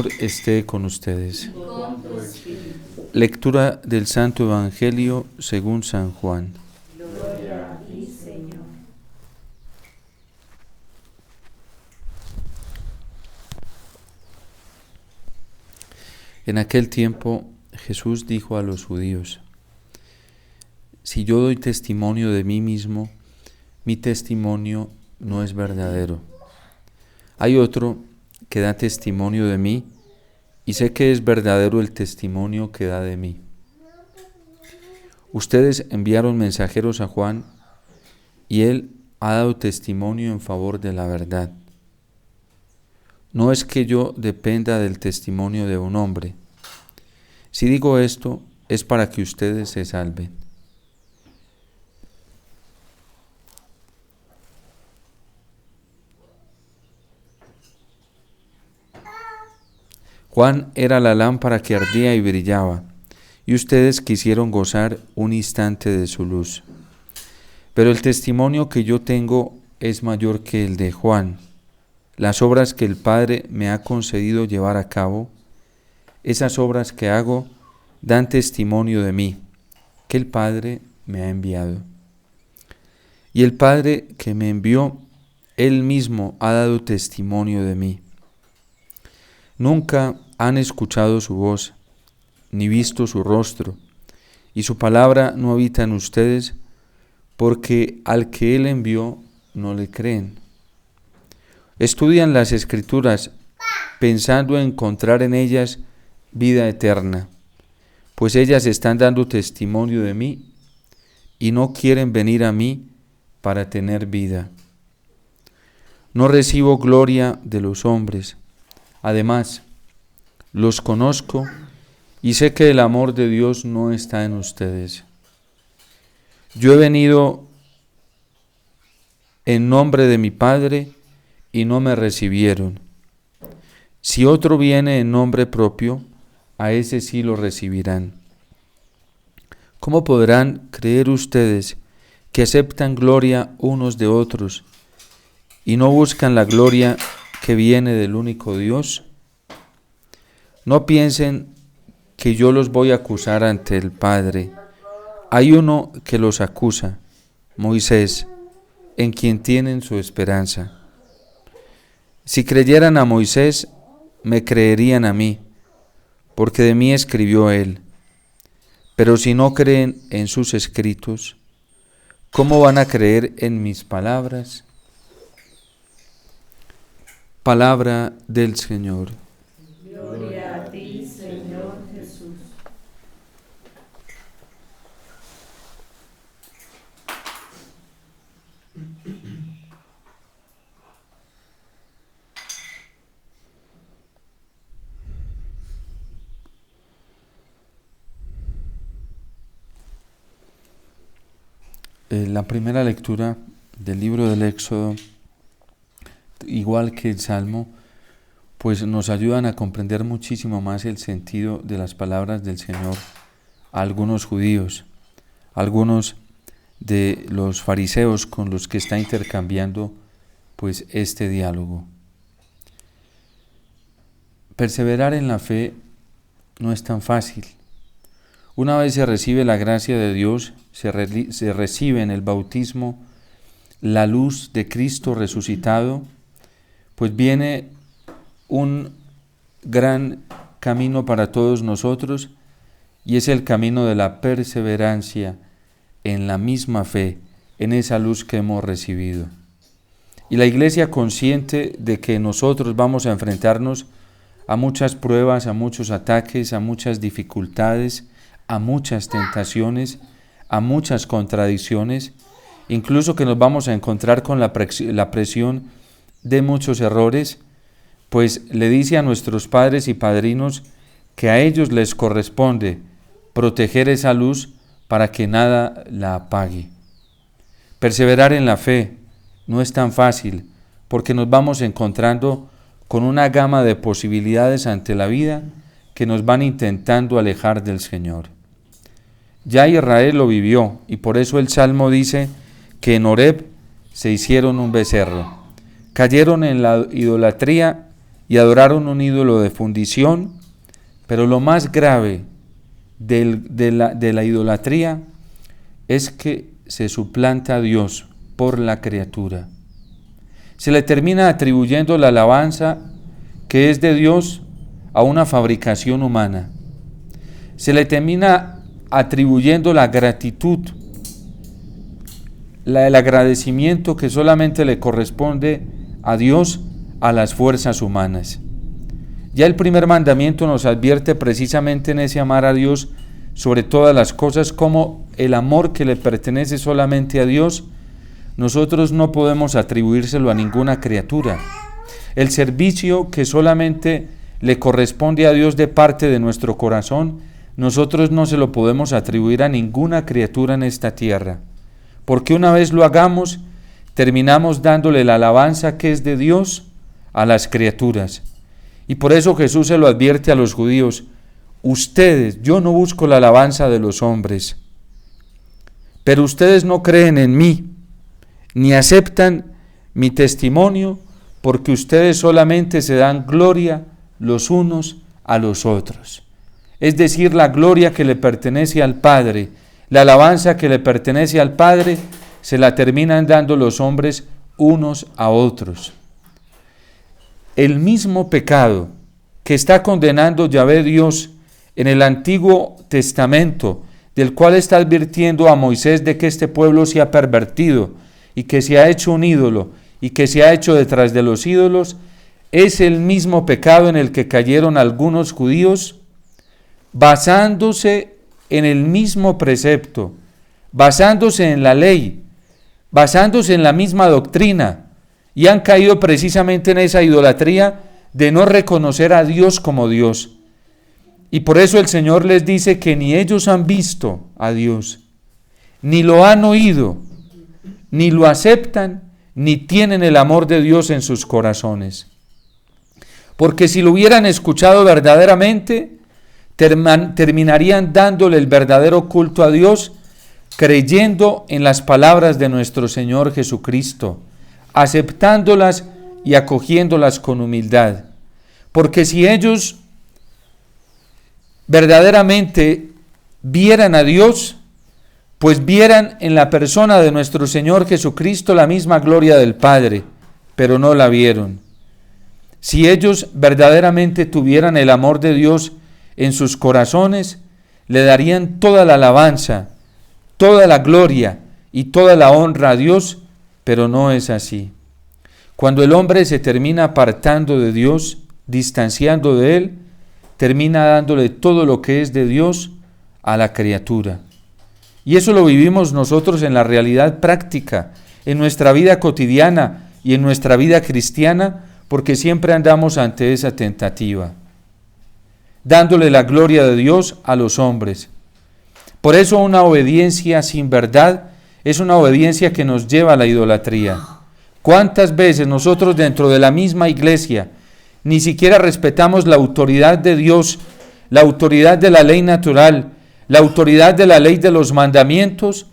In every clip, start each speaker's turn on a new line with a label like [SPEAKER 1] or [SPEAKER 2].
[SPEAKER 1] Señor esté con ustedes. Lectura del Santo Evangelio según San Juan.
[SPEAKER 2] Gloria a ti, Señor.
[SPEAKER 1] En aquel tiempo Jesús dijo a los judíos: si yo doy testimonio de mí mismo, mi testimonio no es verdadero. Hay otro que da testimonio de mí, y sé que es verdadero el testimonio que da de mí. Ustedes enviaron mensajeros a Juan, y él ha dado testimonio en favor de la verdad. No es que yo dependa del testimonio de un hombre. Si digo esto, es para que ustedes se salven. Juan era la lámpara que ardía y brillaba, y ustedes quisieron gozar un instante de su luz. Pero el testimonio que yo tengo es mayor que el de Juan. Las obras que el Padre me ha concedido llevar a cabo, esas obras que hago dan testimonio de mí, que el Padre me ha enviado. Y el Padre que me envió, Él mismo ha dado testimonio de mí. Nunca han escuchado su voz, ni visto su rostro, y su palabra no habita en ustedes, porque al que Él envió no le creen. Estudian las Escrituras pensando encontrar en ellas vida eterna, pues ellas están dando testimonio de mí y no quieren venir a mí para tener vida. No recibo gloria de los hombres. Además, los conozco y sé que el amor de Dios no está en ustedes. Yo he venido en nombre de mi Padre y no me recibieron. Si otro viene en nombre propio, a ese sí lo recibirán. ¿Cómo podrán creer ustedes que aceptan gloria unos de otros y no buscan la gloria que viene del único Dios? No piensen que yo los voy a acusar ante el Padre. Hay uno que los acusa, Moisés, en quien tienen su esperanza. Si creyeran a Moisés, me creerían a mí, porque de mí escribió él. Pero si no creen en sus escritos, ¿cómo van a creer en mis palabras? Palabra del Señor.
[SPEAKER 2] Gloria a ti, Señor Jesús.
[SPEAKER 1] La primera lectura del libro del Éxodo, igual que el Salmo, pues nos ayudan a comprender muchísimo más el sentido de las palabras del Señor a algunos judíos, algunos de los fariseos con los que está intercambiando pues este diálogo. Perseverar en la fe no es tan fácil. Una vez se recibe la gracia de Dios, se recibe en el bautismo la luz de Cristo resucitado, pues viene un gran camino para todos nosotros, y es el camino de la perseverancia en la misma fe, en esa luz que hemos recibido. Y la Iglesia, consciente de que nosotros vamos a enfrentarnos a muchas pruebas, a muchos ataques, a muchas dificultades, a muchas tentaciones, a muchas contradicciones, incluso que nos vamos a encontrar con la presión de muchos errores, pues le dice a nuestros padres y padrinos que a ellos les corresponde proteger esa luz para que nada la apague. Perseverar en la fe no es tan fácil, porque nos vamos encontrando con una gama de posibilidades ante la vida que nos van intentando alejar del Señor. Ya Israel lo vivió, y por eso el Salmo dice que en Horeb se hicieron un becerro. Cayeron en la idolatría y adoraron un ídolo de fundición, pero lo más grave de la idolatría es que se suplanta a Dios por la criatura. Se le termina atribuyendo la alabanza que es de Dios a una fabricación humana. Se le termina atribuyendo la gratitud, el agradecimiento que solamente le corresponde a Dios, a las fuerzas humanas. Ya el primer mandamiento nos advierte precisamente en ese amar a Dios sobre todas las cosas, como el amor que le pertenece solamente a Dios, nosotros no podemos atribuírselo a ninguna criatura. El servicio que solamente le corresponde a Dios de parte de nuestro corazón, nosotros no se lo podemos atribuir a ninguna criatura en esta tierra, porque una vez lo hagamos, terminamos dándole la alabanza que es de Dios a las criaturas. Y por eso Jesús se lo advierte a los judíos: ustedes, yo no busco la alabanza de los hombres, pero ustedes no creen en mí, ni aceptan mi testimonio, porque ustedes solamente se dan gloria los unos a los otros. Es decir, la gloria que le pertenece al Padre, la alabanza que le pertenece al Padre, se la terminan dando los hombres unos a otros. El mismo pecado que está condenando Yahvé Dios en el Antiguo Testamento, del cual está advirtiendo a Moisés de que este pueblo se ha pervertido y que se ha hecho un ídolo y que se ha hecho detrás de los ídolos, es el mismo pecado en el que cayeron algunos judíos, basándose en el mismo precepto, basándose en la ley, basándose en la misma doctrina, y han caído precisamente en esa idolatría de no reconocer a Dios como Dios. Y por eso el Señor les dice que ni ellos han visto a Dios, ni lo han oído, ni lo aceptan, ni tienen el amor de Dios en sus corazones. Porque si lo hubieran escuchado verdaderamente, terminarían dándole el verdadero culto a Dios, creyendo en las palabras de nuestro Señor Jesucristo, aceptándolas y acogiéndolas con humildad. Porque si ellos verdaderamente vieran a Dios, pues vieran en la persona de nuestro Señor Jesucristo la misma gloria del Padre, pero no la vieron. Si ellos verdaderamente tuvieran el amor de Dios en sus corazones, le darían toda la alabanza, toda la gloria y toda la honra a Dios, pero no es así. Cuando el hombre se termina apartando de Dios, distanciando de Él, termina dándole todo lo que es de Dios a la criatura. Y eso lo vivimos nosotros en la realidad práctica, en nuestra vida cotidiana y en nuestra vida cristiana, porque siempre andamos ante esa tentativa, dándole la gloria de Dios a los hombres. Por eso una obediencia sin verdad es una obediencia que nos lleva a la idolatría. ¿Cuántas veces nosotros dentro de la misma iglesia ni siquiera respetamos la autoridad de Dios, la autoridad de la ley natural, la autoridad de la ley de los mandamientos,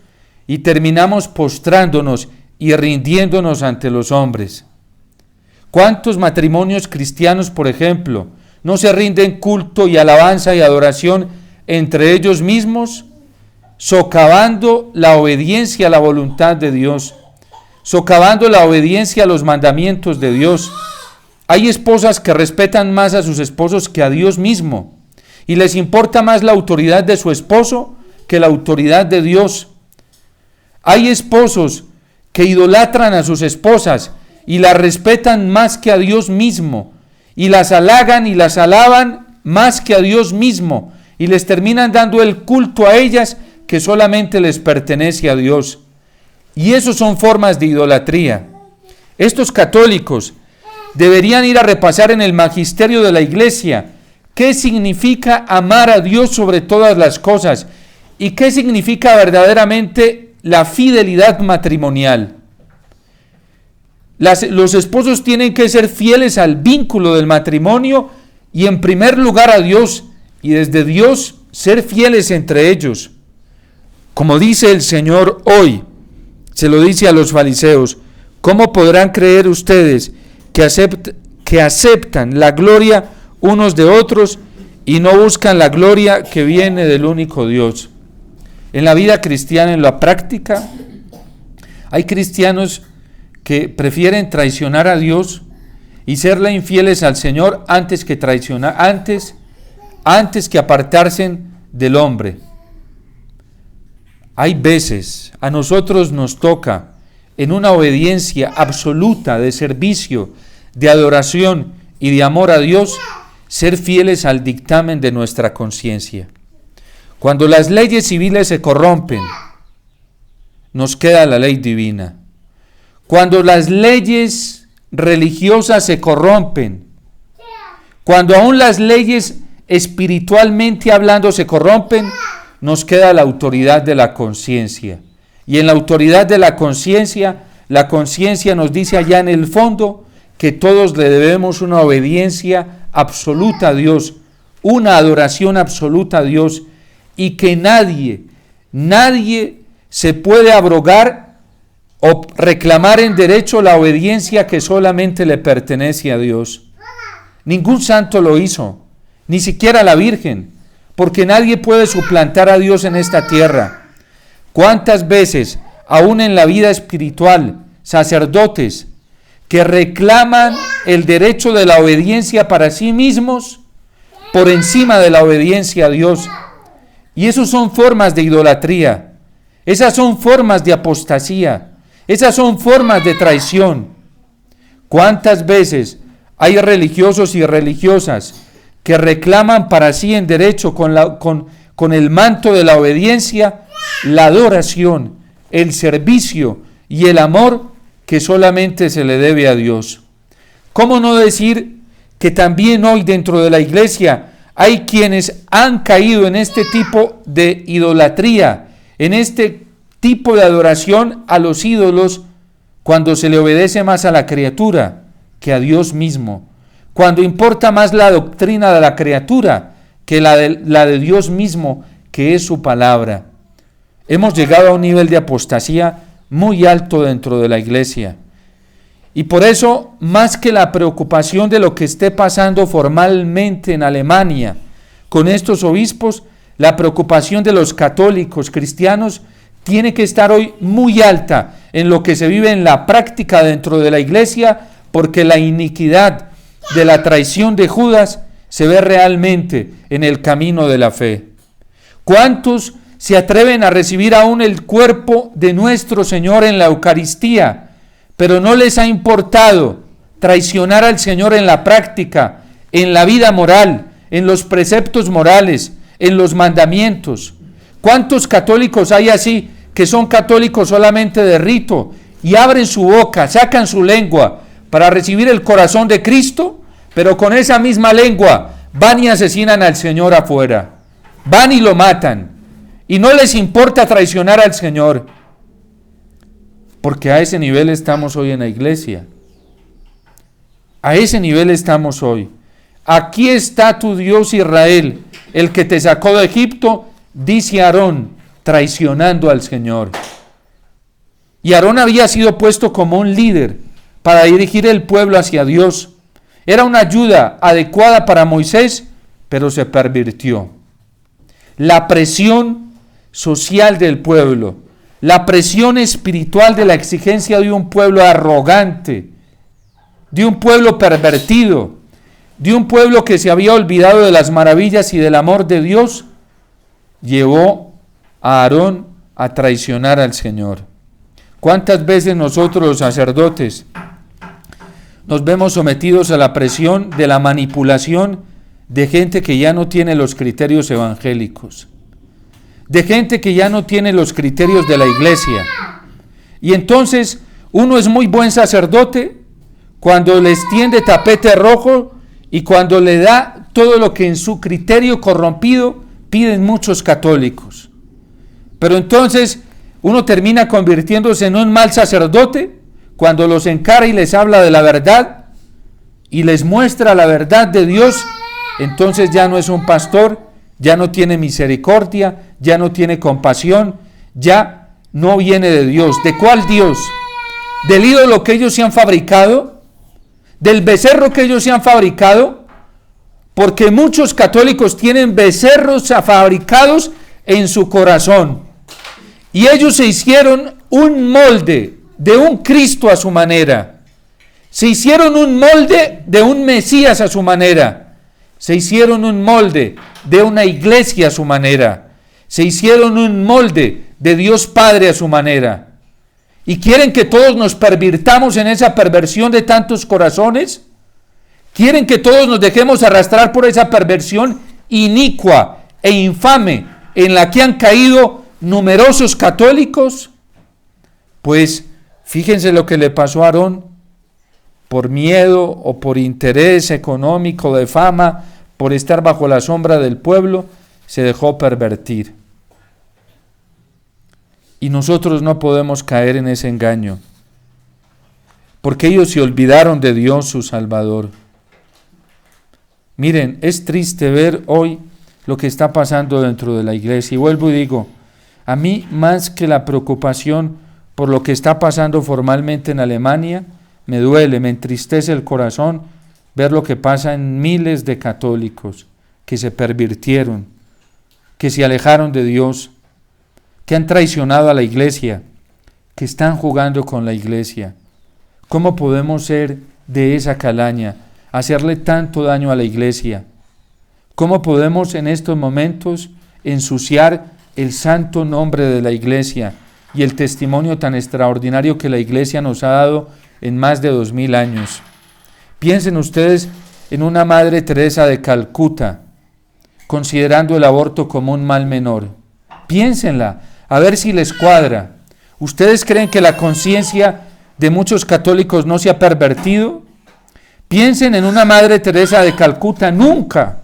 [SPEAKER 1] y terminamos postrándonos y rindiéndonos ante los hombres? ¿Cuántos matrimonios cristianos, por ejemplo, no se rinden culto y alabanza y adoración entre ellos mismos, socavando la obediencia a la voluntad de Dios, socavando la obediencia a los mandamientos de Dios? Hay esposas que respetan más a sus esposos que a Dios mismo, y les importa más la autoridad de su esposo que la autoridad de Dios. Hay esposos que idolatran a sus esposas y las respetan más que a Dios mismo, y las halagan y las alaban más que a Dios mismo, y les terminan dando el culto a ellas que solamente les pertenece a Dios. Y eso son formas de idolatría. Estos católicos deberían ir a repasar en el magisterio de la iglesia qué significa amar a Dios sobre todas las cosas y qué significa verdaderamente la fidelidad matrimonial. Los esposos tienen que ser fieles al vínculo del matrimonio y en primer lugar a Dios, y desde Dios ser fieles entre ellos. Como dice el Señor hoy, se lo dice a los fariseos: ¿cómo podrán creer ustedes que que aceptan la gloria unos de otros y no buscan la gloria que viene del único Dios. En la vida cristiana, en la práctica, hay cristianos que prefieren traicionar a Dios y serle infieles al Señor antes que traicionar, antes que apartarse del hombre. Hay veces a nosotros nos toca, en una obediencia absoluta de servicio, de adoración y de amor a Dios, ser fieles al dictamen de nuestra conciencia. Cuando las leyes civiles se corrompen, nos queda la ley divina. Cuando las leyes religiosas se corrompen, cuando aún las leyes espiritualmente hablando se corrompen, nos queda la autoridad de la conciencia. Y en la autoridad de la conciencia nos dice allá en el fondo que todos le debemos una obediencia absoluta a Dios, una adoración absoluta a Dios, y que nadie se puede abrogar o reclamar en derecho la obediencia que solamente le pertenece a Dios. Ningún santo lo hizo, ni siquiera la Virgen, porque nadie puede suplantar a Dios en esta tierra. ¿Cuántas veces, aún en la vida espiritual, sacerdotes que reclaman el derecho de la obediencia para sí mismos por encima de la obediencia a Dios? Y esas son formas de idolatría, esas son formas de apostasía, esas son formas de traición. ¿Cuántas veces hay religiosos y religiosas que reclaman para sí en derecho con el manto de la obediencia, la adoración, el servicio y el amor que solamente se le debe a Dios? ¿Cómo no decir que también hoy dentro de la iglesia hay quienes han caído en este tipo de idolatría, en este tipo de adoración a los ídolos, cuando se le obedece más a la criatura que a Dios mismo, cuando importa más la doctrina de la criatura que la de Dios mismo, que es su palabra? Hemos llegado a un nivel de apostasía muy alto dentro de la iglesia. Y por eso, más que la preocupación de lo que esté pasando formalmente en Alemania con estos obispos, la preocupación de los católicos cristianos tiene que estar hoy muy alta en lo que se vive en la práctica dentro de la iglesia, porque la iniquidad de la traición de Judas se ve realmente en el camino de la fe. ¿Cuántos se atreven a recibir aún el cuerpo de nuestro Señor en la Eucaristía, pero no les ha importado traicionar al Señor en la práctica, en la vida moral, en los preceptos morales, en los mandamientos? ¿Cuántos católicos hay así, que son católicos solamente de rito y abren su boca, sacan su lengua para recibir el corazón de Cristo, pero con esa misma lengua van y asesinan al Señor afuera, van y lo matan, y no les importa traicionar al Señor? Porque a ese nivel estamos hoy en la iglesia. A ese nivel estamos hoy. Aquí está tu Dios Israel, el que te sacó de Egipto, dice Aarón, traicionando al Señor. Y Aarón había sido puesto como un líder para dirigir el pueblo hacia Dios. Era una ayuda adecuada para Moisés, pero se pervirtió. La presión social del pueblo, la presión espiritual de la exigencia de un pueblo arrogante, de un pueblo pervertido, de un pueblo que se había olvidado de las maravillas y del amor de Dios, llevó a Aarón a traicionar al Señor. ¿Cuántas veces nosotros los sacerdotes nos vemos sometidos a la presión de la manipulación de gente que ya no tiene los criterios evangélicos, de gente que ya no tiene los criterios de la iglesia? Y entonces uno es muy buen sacerdote cuando les tiende tapete rojo y cuando le da todo lo que en su criterio corrompido piden muchos católicos. Pero entonces uno termina convirtiéndose en un mal sacerdote cuando los encara y les habla de la verdad y les muestra la verdad de Dios. Entonces ya no es un pastor, ya no tiene misericordia, ya no tiene compasión, ya no viene de Dios. ¿De cuál Dios? ¿Del ídolo que ellos se han fabricado? del becerro que ellos se han fabricado, porque muchos católicos tienen becerros fabricados en su corazón. Y ellos se hicieron un molde de un Cristo a su manera. Se hicieron un molde de un Mesías a su manera. Se hicieron un molde de una iglesia a su manera. Se hicieron un molde de Dios Padre a su manera. ¿Y quieren que todos nos pervirtamos en esa perversión de tantos corazones? ¿Quieren que todos nos dejemos arrastrar por esa perversión inicua e infame en la que han caído numerosos católicos? Pues fíjense lo que le pasó a Aarón. Por miedo o por interés económico, de fama, por estar bajo la sombra del pueblo, se dejó pervertir. Y nosotros no podemos caer en ese engaño, porque ellos se olvidaron de Dios su Salvador. Miren, es triste ver hoy lo que está pasando dentro de la iglesia. Y vuelvo y digo, a mí más que la preocupación por lo que está pasando formalmente en Alemania, me duele, me entristece el corazón ver lo que pasa en miles de católicos que se pervirtieron, que se alejaron de Dios, que han traicionado a la iglesia, que están jugando con la iglesia. ¿Cómo podemos ser de esa calaña, hacerle tanto daño a la iglesia? ¿Cómo podemos en estos momentos ensuciar el santo nombre de la iglesia y el testimonio tan extraordinario que la iglesia nos ha dado en más de 2000 años? Piensen ustedes en una Madre Teresa de Calcuta, considerando el aborto como un mal menor. Piénsenla, a ver si les cuadra. ¿Ustedes creen que la conciencia de muchos católicos no se ha pervertido? Piensen en una Madre Teresa de Calcuta, nunca,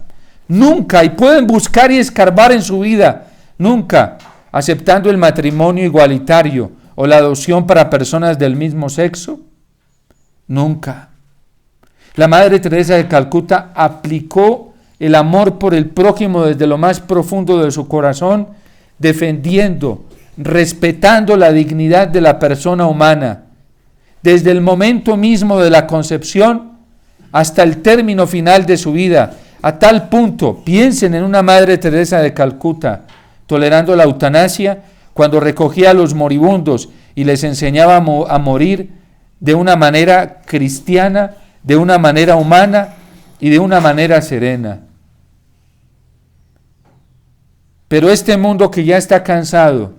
[SPEAKER 1] y pueden buscar y escarbar en su vida, nunca aceptando el matrimonio igualitario o la adopción para personas del mismo sexo. Nunca. La Madre Teresa de Calcuta aplicó el amor por el prójimo desde lo más profundo de su corazón, defendiendo, respetando la dignidad de la persona humana, desde el momento mismo de la concepción hasta el término final de su vida, a tal punto, piensen en una Madre Teresa de Calcuta, tolerando la eutanasia, cuando recogía a los moribundos y les enseñaba a morir de una manera cristiana, de una manera humana y de una manera serena. Pero este mundo que ya está cansado,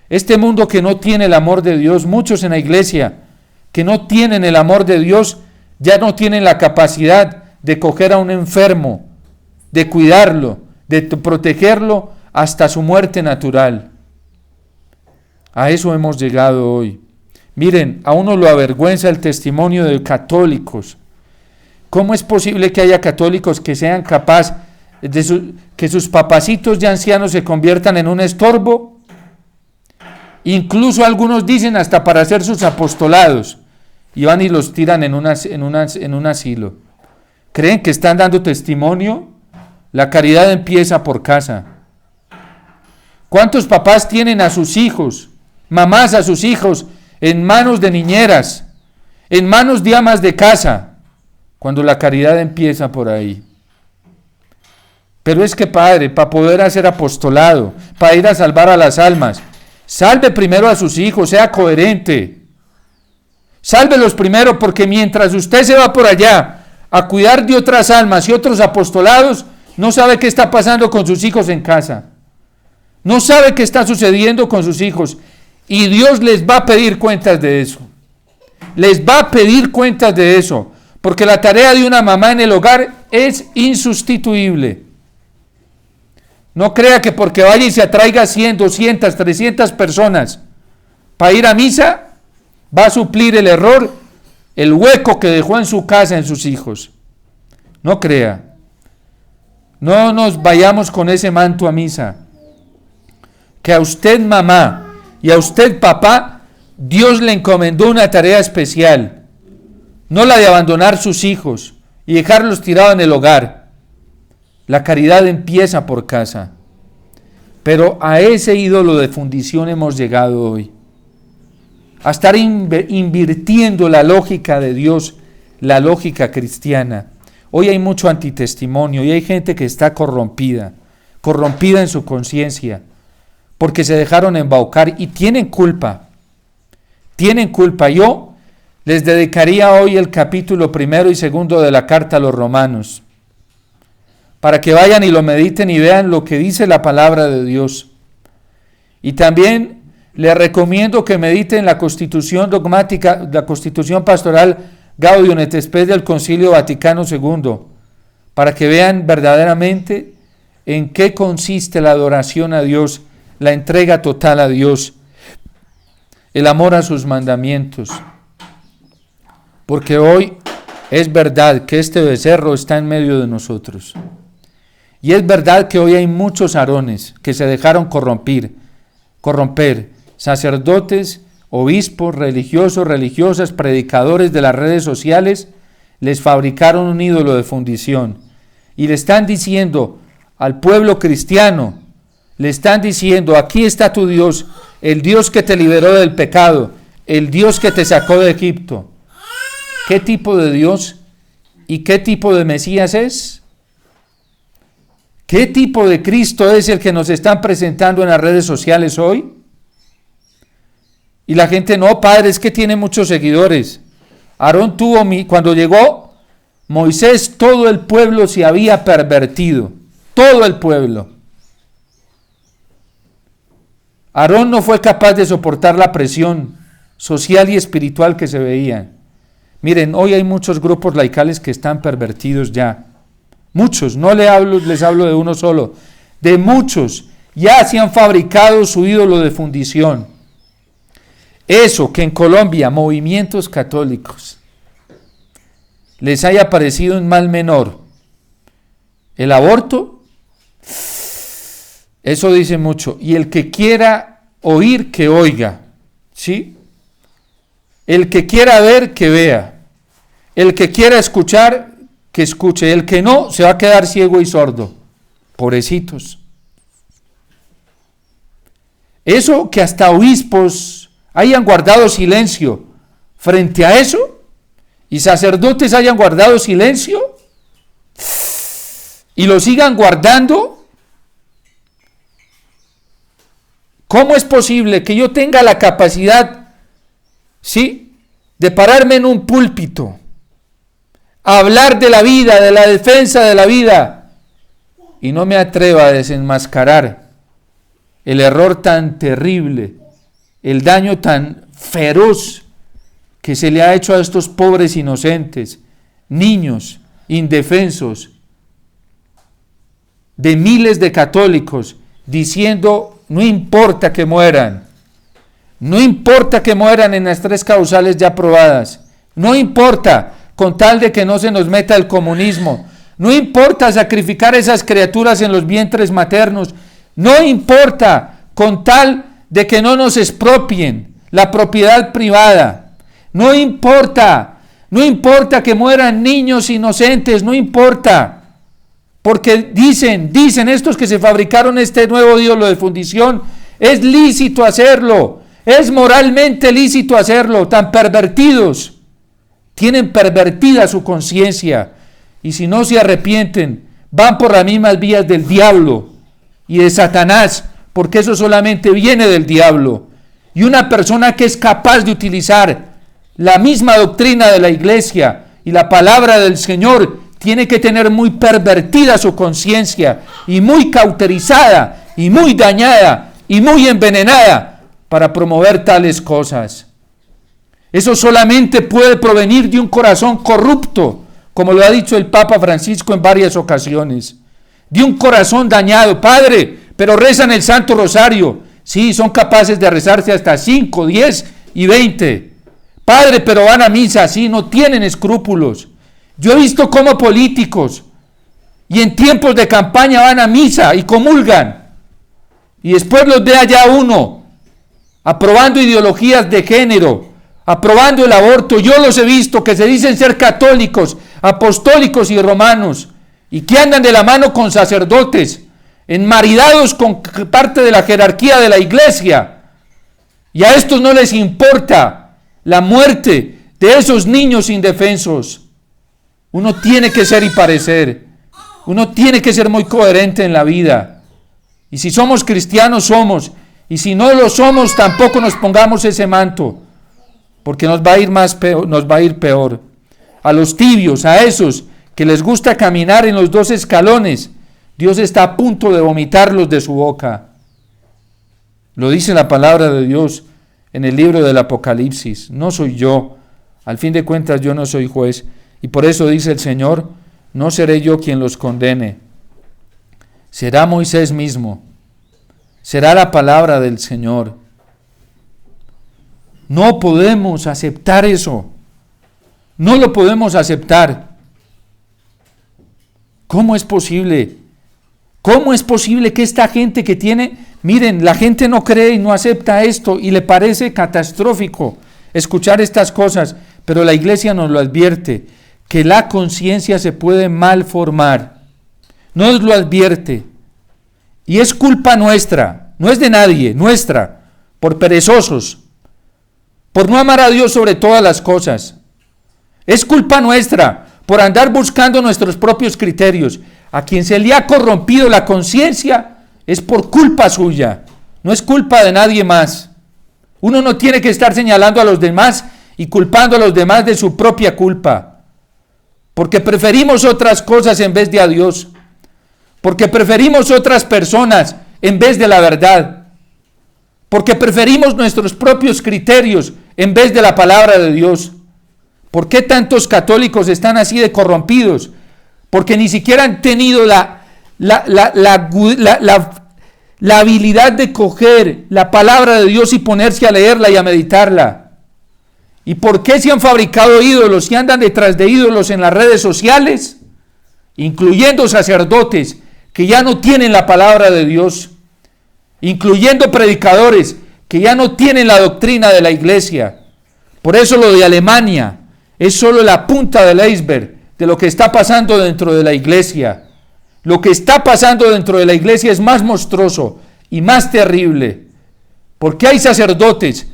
[SPEAKER 1] este mundo que no tiene el amor de Dios, muchos en la iglesia que no tienen el amor de Dios, ya no tienen la capacidad de coger a un enfermo, de cuidarlo, de protegerlo hasta su muerte natural. A eso hemos llegado hoy. Miren, a uno lo avergüenza el testimonio de católicos. ¿Cómo es posible que haya católicos que sean capaces de que sus papacitos ya ancianos se conviertan en un estorbo? Incluso algunos dicen hasta para hacer sus apostolados, y van y los tiran en un asilo. ¿Creen que están dando testimonio? La caridad empieza por casa. ¿Cuántos papás tienen a sus hijos, mamás a sus hijos, en manos de niñeras, en manos de amas de casa, cuando la caridad empieza por ahí? Pero es que, padre, para poder hacer apostolado, para ir a salvar a las almas, salve primero a sus hijos, sea coherente. Sálvelos primero, porque mientras usted se va por allá a cuidar de otras almas y otros apostolados, no sabe qué está pasando con sus hijos en casa. No sabe qué está sucediendo con sus hijos. Y Dios les va a pedir cuentas de eso. Les va a pedir cuentas de eso. Porque la tarea de una mamá en el hogar es insustituible. No crea que porque vaya y se atraiga 100, 200, 300 personas para ir a misa, va a suplir el error, el hueco que dejó en su casa, en sus hijos. No crea. No nos vayamos con ese manto a misa. Que a usted, mamá, y a usted, papá, Dios le encomendó una tarea especial. No la de abandonar sus hijos y dejarlos tirados en el hogar. La caridad empieza por casa. Pero a ese ídolo de fundición hemos llegado hoy. A estar invirtiendo la lógica de Dios, la lógica cristiana. Hoy hay mucho antitestimonio y hay gente que está corrompida en su conciencia, porque se dejaron embaucar y tienen culpa. Yo les dedicaría hoy el capítulo 1 y 2 de la carta a los Romanos, para que vayan y lo mediten y vean lo que dice la palabra de Dios. Y también les recomiendo que mediten la constitución dogmática, la constitución pastoral Gaudium et Spes del Concilio Vaticano II, para que vean verdaderamente en qué consiste la adoración a Dios, la entrega total a Dios, el amor a sus mandamientos. Porque hoy es verdad que este becerro está en medio de nosotros. Y es verdad que hoy hay muchos Aarones que se dejaron corromper, sacerdotes, obispos, religiosos, religiosas, predicadores de las redes sociales, les fabricaron un ídolo de fundición y le están diciendo al pueblo cristiano, le están diciendo: aquí está tu Dios, el Dios que te liberó del pecado, el Dios que te sacó de Egipto. ¿Qué tipo de Dios y qué tipo de Mesías es? ¿Qué tipo de Cristo es el que nos están presentando en las redes sociales hoy? Y la gente: no, padre, es que tiene muchos seguidores. Aarón cuando llegó Moisés, todo el pueblo se había pervertido, todo el pueblo. Aarón no fue capaz de soportar la presión social y espiritual que se veía. Miren, hoy hay muchos grupos laicales que están pervertidos ya. Muchos, no les hablo de uno solo, de muchos. Ya se han fabricado su ídolo de fundición. Eso que en Colombia movimientos católicos les haya parecido un mal menor, el aborto, eso dice mucho. Y el que quiera oír, que oiga, ¿sí? El que quiera ver, que vea. El que quiera escuchar, que escuche. El que no, se va a quedar ciego y sordo. Pobrecitos. Eso que hasta obispos hayan guardado silencio frente a eso, y sacerdotes hayan guardado silencio, y lo sigan guardando. ¿Cómo es posible que yo tenga la capacidad, sí, de pararme en un púlpito, hablar de la vida, de la defensa de la vida, y no me atreva a desenmascarar el error tan terrible, el daño tan feroz que se le ha hecho a estos pobres inocentes, niños indefensos, de miles de católicos, diciendo: no importa que mueran, no importa que mueran en las 3 causales ya aprobadas, no importa, con tal de que no se nos meta el comunismo, no importa sacrificar esas criaturas en los vientres maternos, no importa, con tal de que no nos expropien la propiedad privada, no importa que mueran niños inocentes, no importa, porque dicen estos que se fabricaron este nuevo ídolo de fundición, es lícito hacerlo, es moralmente lícito hacerlo, tan pervertidos, tienen pervertida su conciencia, y si no se arrepienten, van por las mismas vías del diablo y de Satanás, porque eso solamente viene del diablo. Y una persona que es capaz de utilizar la misma doctrina de la iglesia y la palabra del Señor, tiene que tener muy pervertida su conciencia y muy cauterizada y muy dañada y muy envenenada para promover tales cosas. Eso solamente puede provenir de un corazón corrupto, como lo ha dicho el Papa Francisco en varias ocasiones, de un corazón dañado. Padre, pero rezan el Santo Rosario. Sí, son capaces de rezarse hasta 5, 10 y 20. Padre, pero van a misa. Sí, no tienen escrúpulos. Yo he visto cómo políticos y en tiempos de campaña van a misa y comulgan, y después los ve allá uno aprobando ideologías de género, aprobando el aborto. Yo los he visto que se dicen ser católicos, apostólicos y romanos, y que andan de la mano con sacerdotes, enmaridados con parte de la jerarquía de la iglesia, y a estos no les importa la muerte de esos niños indefensos. Uno tiene que ser y parecer. Uno tiene que ser muy coherente en la vida. Y si somos cristianos, somos. Y si no lo somos, tampoco nos pongamos ese manto, porque nos va a ir peor. A los tibios, a esos que les gusta caminar en los 2 escalones, Dios está a punto de vomitarlos de su boca. Lo dice la palabra de Dios en el libro del Apocalipsis. No soy yo. Al fin de cuentas, yo no soy juez. Y por eso dice el Señor, no seré yo quien los condene. Será Moisés mismo. Será la palabra del Señor. No podemos aceptar eso. No lo podemos aceptar. ¿Cómo es posible? ¿Cómo es posible que esta gente que tiene... Miren, la gente no cree y no acepta esto y le parece catastrófico escuchar estas cosas, pero la iglesia nos lo advierte, que la conciencia se puede mal formar. Nos lo advierte. Y es culpa nuestra, no es de nadie, nuestra, por perezosos, por no amar a Dios sobre todas las cosas. Es culpa nuestra, por andar buscando nuestros propios criterios. A quien se le ha corrompido la conciencia es por culpa suya, no es culpa de nadie más. Uno no tiene que estar señalando a los demás y culpando a los demás de su propia culpa, porque preferimos otras cosas en vez de a Dios, porque preferimos otras personas en vez de la verdad, porque preferimos nuestros propios criterios en vez de la palabra de Dios. ¿Por qué tantos católicos están así de corrompidos? Porque ni siquiera han tenido la habilidad de coger la palabra de Dios y ponerse a leerla y a meditarla. ¿Y por qué se han fabricado ídolos y andan detrás de ídolos en las redes sociales? Incluyendo sacerdotes que ya no tienen la palabra de Dios, incluyendo predicadores que ya no tienen la doctrina de la iglesia. Por eso lo de Alemania es solo la punta del iceberg de lo que está pasando dentro de la iglesia. Lo que está pasando dentro de la iglesia es más monstruoso y más terrible, porque hay sacerdotes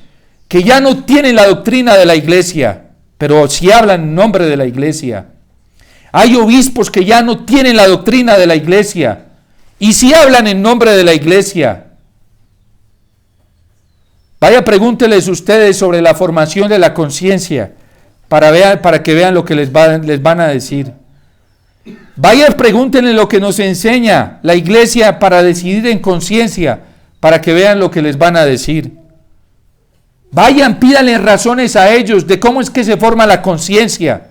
[SPEAKER 1] que ya no tienen la doctrina de la iglesia, pero sí hablan en nombre de la iglesia. Hay obispos que ya no tienen la doctrina de la iglesia y sí hablan en nombre de la iglesia. Vaya, pregúnteles ustedes sobre la formación de la conciencia para que vean lo que les van a decir. Vaya, pregúntenle lo que nos enseña la iglesia para decidir en conciencia, para que vean lo que les van a decir. Vayan, pídanle razones a ellos de cómo es que se forma la conciencia.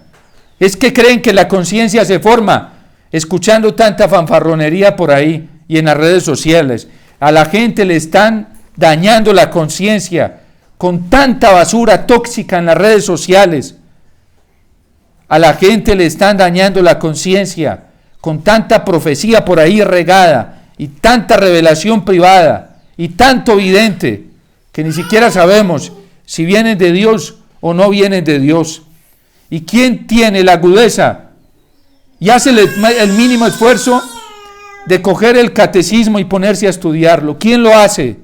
[SPEAKER 1] Es que creen que la conciencia se forma escuchando tanta fanfarronería por ahí y en las redes sociales. A la gente le están dañando la conciencia con tanta basura tóxica en las redes sociales. A la gente le están dañando la conciencia con tanta profecía por ahí regada y tanta revelación privada y tanto vidente que ni siquiera sabemos si vienen de Dios o no vienen de Dios. ¿Y quién tiene la agudeza y hace el mínimo esfuerzo de coger el catecismo y ponerse a estudiarlo? ¿Quién lo hace?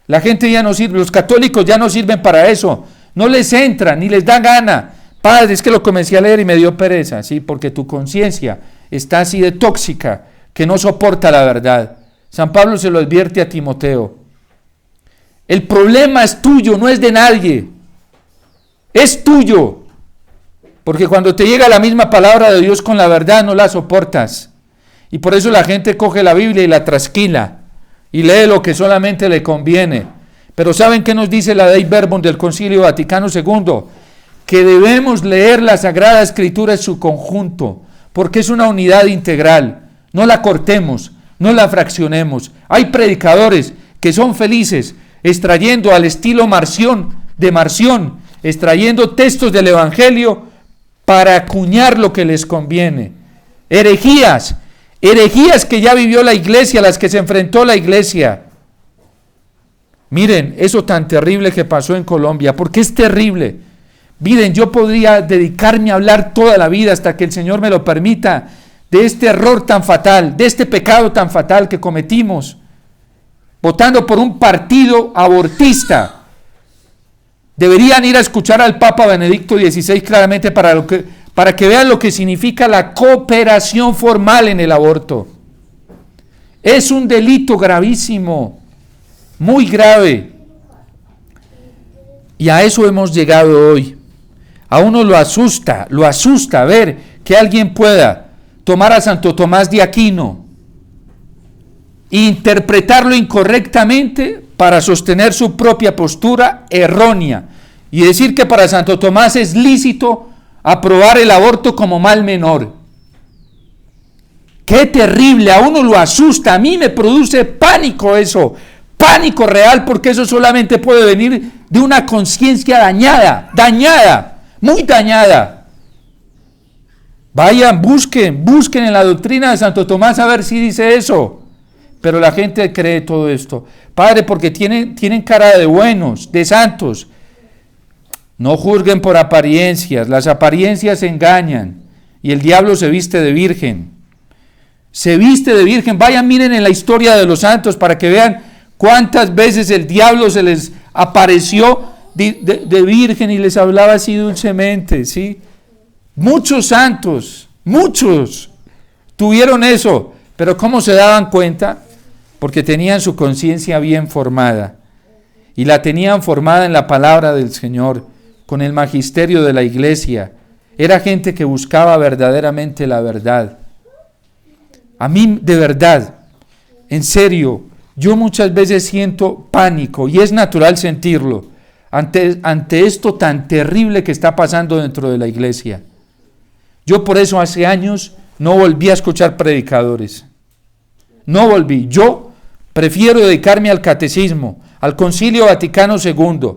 [SPEAKER 1] La gente ya no sirve, los católicos ya no sirven para eso, no les entra ni les da gana. Padre, es que lo comencé a leer y me dio pereza, ¿sí? Porque tu conciencia está así de tóxica que no soporta la verdad. San Pablo se lo advierte a Timoteo. El problema es tuyo, no es de nadie. Es tuyo. Porque cuando te llega la misma palabra de Dios con la verdad, no la soportas. Y por eso la gente coge la Biblia y la trasquila y lee lo que solamente le conviene. Pero ¿saben qué nos dice la Dei Verbum del Concilio Vaticano II? Que debemos leer la Sagrada Escritura en su conjunto, porque es una unidad integral. No la cortemos, no la fraccionemos. Hay predicadores que son felices extrayendo al estilo Marción, extrayendo textos del Evangelio para acuñar lo que les conviene. Herejías que ya vivió la iglesia, las que se enfrentó la iglesia. Miren, eso tan terrible que pasó en Colombia, porque es terrible. Miren, yo podría dedicarme a hablar toda la vida hasta que el Señor me lo permita, de este error tan fatal, de este pecado tan fatal que cometimos, votando por un partido abortista,
[SPEAKER 3] Deberían ir a escuchar al Papa Benedicto XVI claramente para que vean lo que significa la cooperación formal en el aborto. Es un delito gravísimo, muy grave. Y a eso hemos llegado hoy. A uno lo asusta ver que alguien pueda tomar a Santo Tomás de Aquino, interpretarlo incorrectamente para sostener su propia postura errónea y decir que para Santo Tomás es lícito aprobar el aborto como mal menor. ¡Qué terrible! A uno lo asusta, a mí me produce pánico eso, pánico real, porque eso solamente puede venir de una conciencia dañada, muy dañada. Vayan, busquen en la doctrina de Santo Tomás a ver si dice eso. Pero la gente cree todo esto. Padre, porque tienen cara de buenos, de santos. No juzguen por apariencias, las apariencias engañan. Y el diablo se viste de virgen. Se viste de virgen. Vayan, miren en la historia de los santos para que vean cuántas veces el diablo se les apareció de virgen y les hablaba así dulcemente, ¿sí? Muchos santos, muchos tuvieron eso. Pero ¿cómo se daban cuenta? Porque tenían su conciencia bien formada, y la tenían formada en la palabra del Señor, con el magisterio de la iglesia. Era gente que buscaba verdaderamente la verdad. A mí, de verdad, en serio, yo muchas veces siento pánico, y es natural sentirlo, ante esto tan terrible que está pasando dentro de la iglesia. Yo por eso hace años no volví a escuchar predicadores. No volví. Yo prefiero dedicarme al catecismo, al Concilio Vaticano II.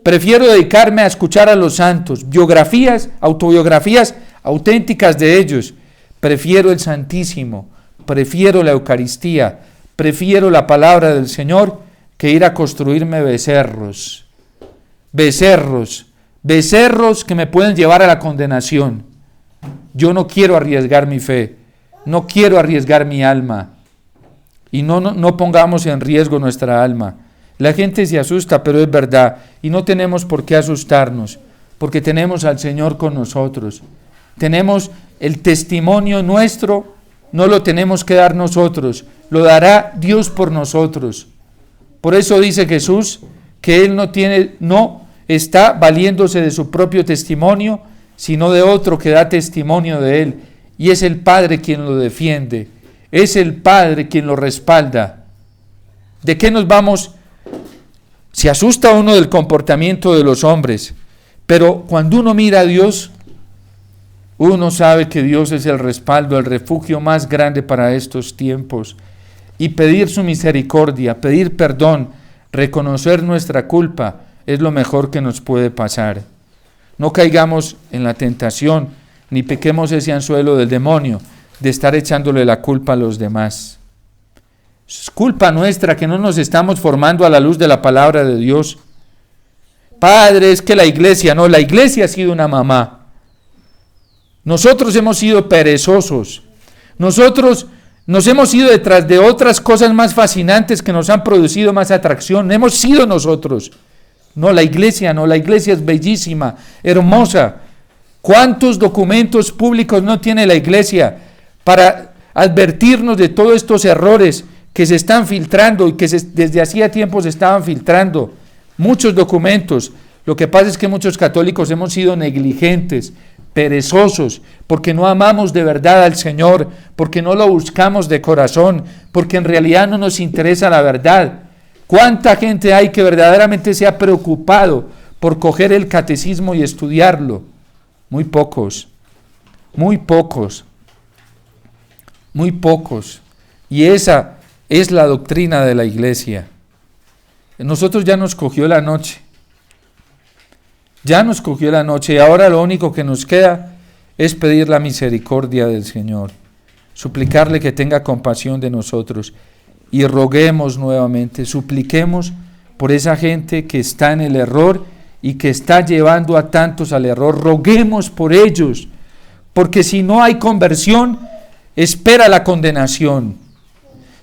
[SPEAKER 3] Prefiero dedicarme a escuchar a los santos, biografías, autobiografías auténticas de ellos. Prefiero el Santísimo, prefiero la Eucaristía, prefiero la palabra del Señor que ir a construirme becerros. Becerros que me pueden llevar a la condenación. Yo no quiero arriesgar mi fe, no quiero arriesgar mi alma. Y no pongamos en riesgo nuestra alma. La gente se asusta, pero es verdad. Y no tenemos por qué asustarnos, porque tenemos al Señor con nosotros. Tenemos el testimonio nuestro, no lo tenemos que dar nosotros, lo dará Dios por nosotros. Por eso dice Jesús que Él no está valiéndose de su propio testimonio, sino de otro que da testimonio de Él. Y es el Padre quien lo defiende. Es el Padre quien lo respalda. ¿De qué nos vamos? Se asusta uno del comportamiento de los hombres, pero cuando uno mira a Dios, uno sabe que Dios es el respaldo, el refugio más grande para estos tiempos. Y pedir su misericordia, pedir perdón, reconocer nuestra culpa, es lo mejor que nos puede pasar. No caigamos en la tentación, ni pequemos ese anzuelo del demonio, de estar echándole la culpa a los demás. Es culpa nuestra que no nos estamos formando a la luz de la palabra de Dios. Padre, es que la iglesia ha sido una mamá. Nosotros hemos sido perezosos. Nosotros nos hemos ido detrás de otras cosas más fascinantes que nos han producido más atracción. Hemos sido nosotros. La iglesia es bellísima, hermosa. ¿Cuántos documentos públicos no tiene la iglesia para advertirnos de todos estos errores que se están filtrando y que desde hacía tiempo se estaban filtrando? Muchos documentos. Lo que pasa es que muchos católicos hemos sido negligentes, perezosos, porque no amamos de verdad al Señor, porque no lo buscamos de corazón, porque en realidad no nos interesa la verdad. ¿Cuánta gente hay que verdaderamente se ha preocupado por coger el catecismo y estudiarlo? Muy pocos, muy pocos, muy pocos. Y esa es la doctrina de la iglesia. Nosotros ya nos cogió la noche. Ya nos cogió la noche y ahora lo único que nos queda es pedir la misericordia del Señor, suplicarle que tenga compasión de nosotros y roguemos nuevamente, supliquemos por esa gente que está en el error y que está llevando a tantos al error. Roguemos por ellos, porque si no hay conversión, espera la condenación.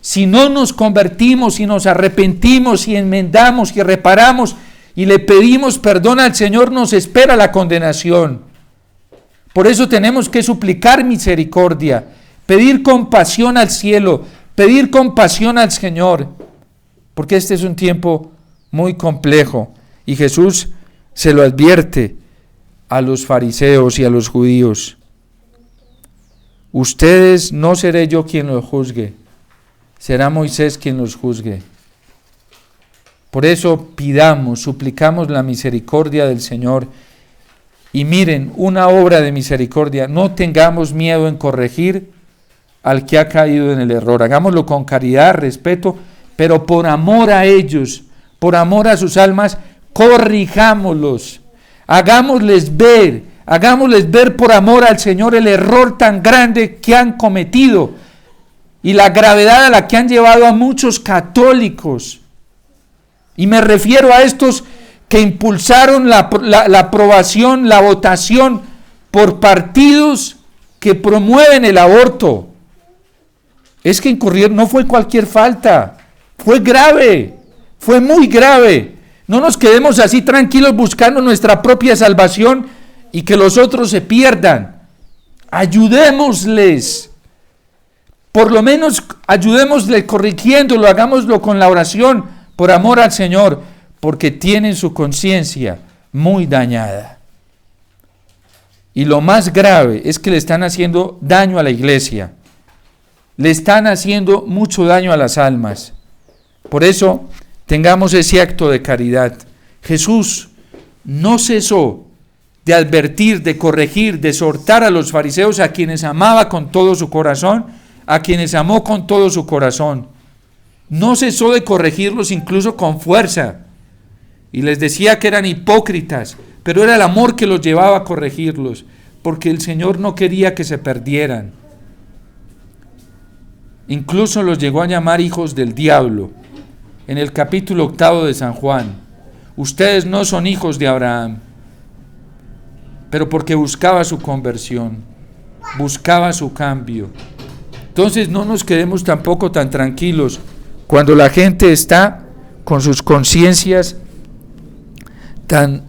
[SPEAKER 3] Si no nos convertimos y nos arrepentimos y enmendamos y reparamos y le pedimos perdón al Señor, nos espera la condenación. Por eso tenemos que suplicar misericordia, pedir compasión al cielo, pedir compasión al Señor, porque este es un tiempo muy complejo y Jesús se lo advierte a los fariseos y a los judíos. Ustedes, no seré yo quien los juzgue, será Moisés quien los juzgue. Por eso pidamos, suplicamos la misericordia del Señor. Y miren, una obra de misericordia, no tengamos miedo en corregir al que ha caído en el error. Hagámoslo con caridad, respeto, pero por amor a ellos, por amor a sus almas, corrijámoslos. Hagámosles ver por amor al Señor el error tan grande que han cometido y la gravedad a la que han llevado a muchos católicos. Y me refiero a estos que impulsaron la aprobación, la votación por partidos que promueven el aborto. Es que incurrieron, no fue cualquier falta, fue grave, fue muy grave. No nos quedemos así tranquilos buscando nuestra propia salvación y que los otros se pierdan. Ayudémosles, por lo menos ayudémosles corrigiéndolo, hagámoslo con la oración, por amor al Señor, porque tienen su conciencia muy dañada. Y lo más grave es que le están haciendo daño a la iglesia, le están haciendo mucho daño a las almas. Por eso, tengamos ese acto de caridad. Jesús no cesó de advertir, de corregir, de exhortar a los fariseos, a quienes amaba con todo su corazón, a quienes amó con todo su corazón. No cesó de corregirlos incluso con fuerza. Y les decía que eran hipócritas, pero era el amor que los llevaba a corregirlos, porque el Señor no quería que se perdieran. Incluso los llegó a llamar hijos del diablo. En el capítulo 8 de San Juan, ustedes no son hijos de Abraham, pero porque buscaba su conversión, buscaba su cambio. Entonces no nos quedemos tampoco tan tranquilos cuando la gente está con sus conciencias tan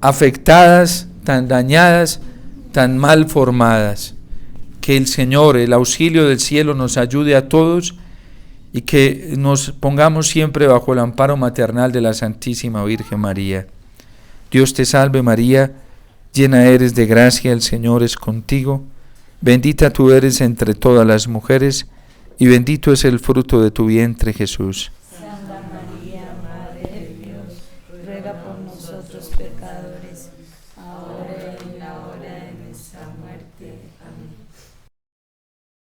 [SPEAKER 3] afectadas, tan dañadas, tan mal formadas. Que el Señor, el auxilio del cielo, nos ayude a todos y que nos pongamos siempre bajo el amparo maternal de la Santísima Virgen María. Dios te salve María, llena eres de gracia, el Señor es contigo, bendita tú eres entre todas las mujeres y bendito es el fruto de tu vientre Jesús.